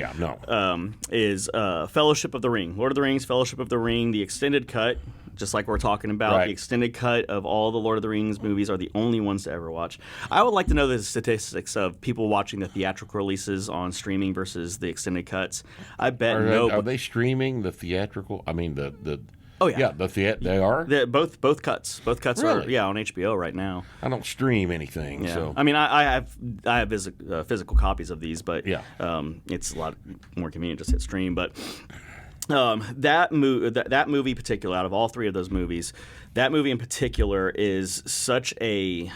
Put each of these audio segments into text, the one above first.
Yeah, no. Is Fellowship of the Ring. Lord of the Rings, Fellowship of the Ring, the extended cut, just like we're talking about. Right. The extended cut of all the Lord of the Rings movies are the only ones to ever watch. I would like to know the statistics of people watching the theatrical releases on streaming versus the extended cuts. I bet Are they streaming the theatrical? I mean, the Oh, yeah. They are? Both cuts. Both cuts Really? are on HBO right now. I don't stream anything, Yeah. so. I mean, I have physical copies of these, but Yeah. It's a lot more convenient just hit stream. But that movie in particular, out of all three of those movies, that movie in particular is such a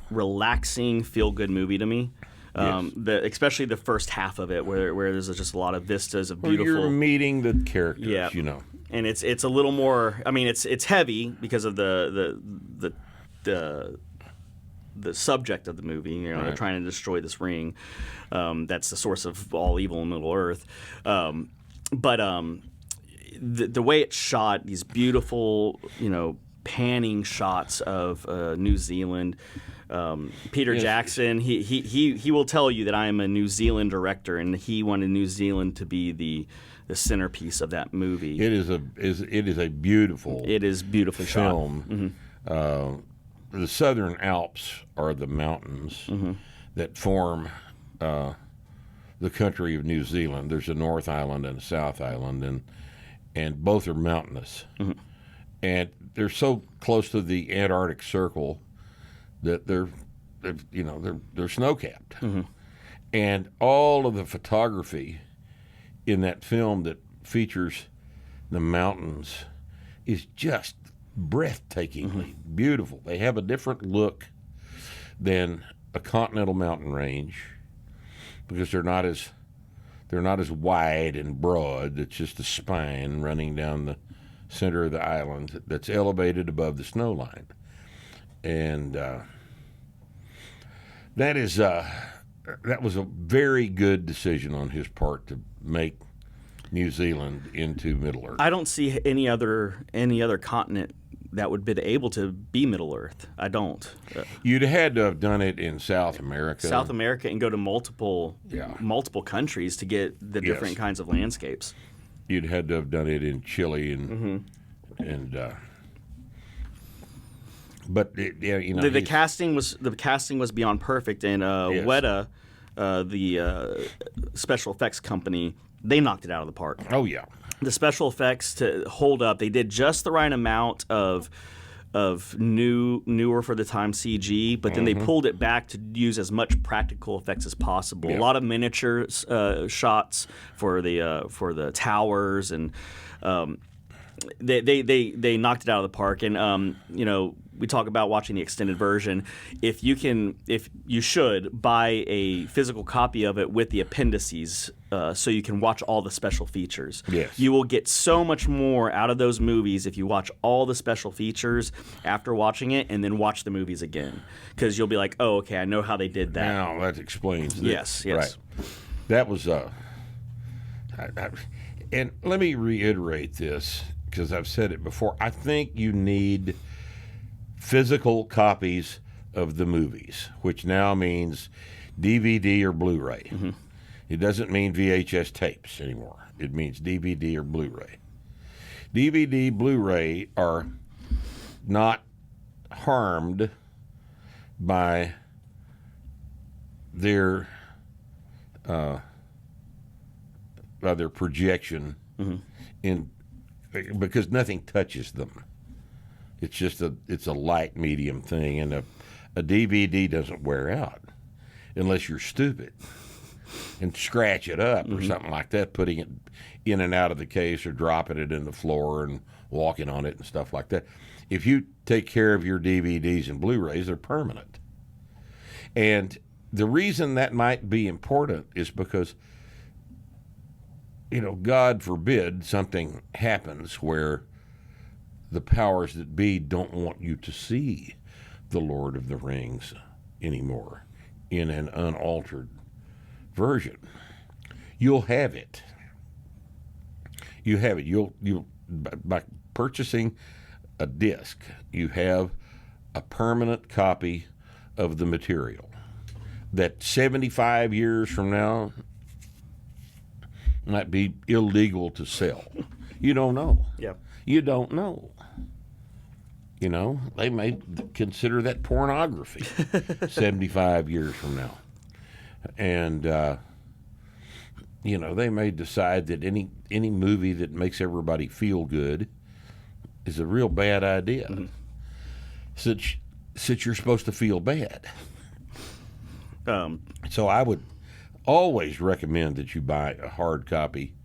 relaxing, feel-good movie to me. Yes. Especially the first half of it, where there's just a lot of vistas of beautiful. You're meeting the characters, Yeah. you know. And it's a little more. I mean, it's heavy because of the subject of the movie. You know, they're trying to destroy this ring. That's the source of all evil in Middle Earth. But the way it's shot, these beautiful, panning shots of New Zealand. Peter Jackson, he will tell you that I am a New Zealand director, and he wanted New Zealand to be the centerpiece of that movie. It is a beautiful. It is beautifully film. shot. Mm-hmm. The Southern Alps are the mountains that form the country of New Zealand. There's a North Island and a South Island, and both are mountainous, and they're so close to the Antarctic Circle that they're snow capped, and all of the photography in that film that features the mountains is just breathtakingly beautiful. They have a different look than a continental mountain range because they're not as wide and broad. It's just a spine running down the center of the island that's elevated above the snow line. And that was a very good decision on his part to make New Zealand into Middle Earth. I don't see any other continent that would be able to be Middle Earth. I don't. You'd had to have done it in South America. South America, and go to multiple countries to get the different kinds of landscapes. You'd had to have done it in Chile but the casting was beyond perfect, and Weta, the special effects company, they knocked it out of the park. Oh yeah, the special effects to hold up, they did just the right amount of newer for the time CG, but then they pulled it back to use as much practical effects as possible. A lot of miniature shots for the towers, and they knocked it out of the park. And we talk about watching the extended version. If you should buy a physical copy of it with the appendices, so you can watch all the special features. Yes. You will get so much more out of those movies if you watch all the special features after watching it and then watch the movies again, because you'll be like, oh, okay, I know how they did that. Now that explains this. Yes. Right. That was and let me reiterate this because I've said it before. I think you need physical copies of the movies, which now means DVD or Blu-ray. It doesn't mean VHS tapes anymore. It means DVD or Blu-ray. DVD, Blu-ray are not harmed by their projection because nothing touches them. It's just it's a light medium thing, and a DVD doesn't wear out unless you're stupid and scratch it up or something like that, putting it in and out of the case or dropping it in the floor and walking on it and stuff like that. If you take care of your DVDs and Blu-rays, they're permanent. And the reason that might be important is because, God forbid something happens where the powers that be don't want you to see The Lord of the Rings anymore in an unaltered version. You'll have it. You have it. You'll by purchasing a disc, you have a permanent copy of the material that 75 years from now might be illegal to sell. You don't know. Yeah. You don't know. You know, they may consider that pornography 75 years from now. And, you know, they may decide that any movie that makes everybody feel good is a real bad idea. Mm-hmm. Since you're supposed to feel bad. So I would always recommend that you buy a hard copy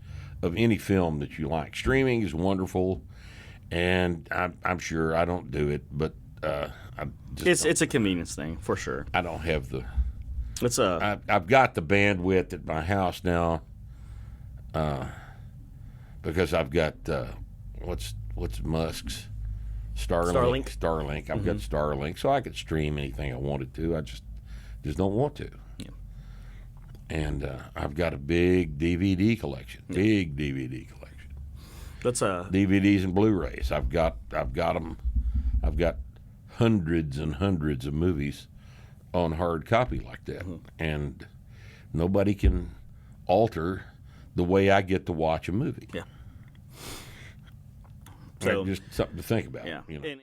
of any film that you like. Streaming is wonderful, and I'm sure I don't do it, but it's a convenience thing for sure. I don't have the. I've got the bandwidth at my house now, because I've got what's Musk's Starlink. I've got Starlink, so I could stream anything I wanted to. I just don't want to. Yeah. And I've got a big DVD collection. Big DVD collection. That's DVDs and Blu-rays. I've got them. I've got hundreds and hundreds of movies on hard copy like that, and nobody can alter the way I get to watch a movie. Yeah. So just something to think about. Yeah. You know?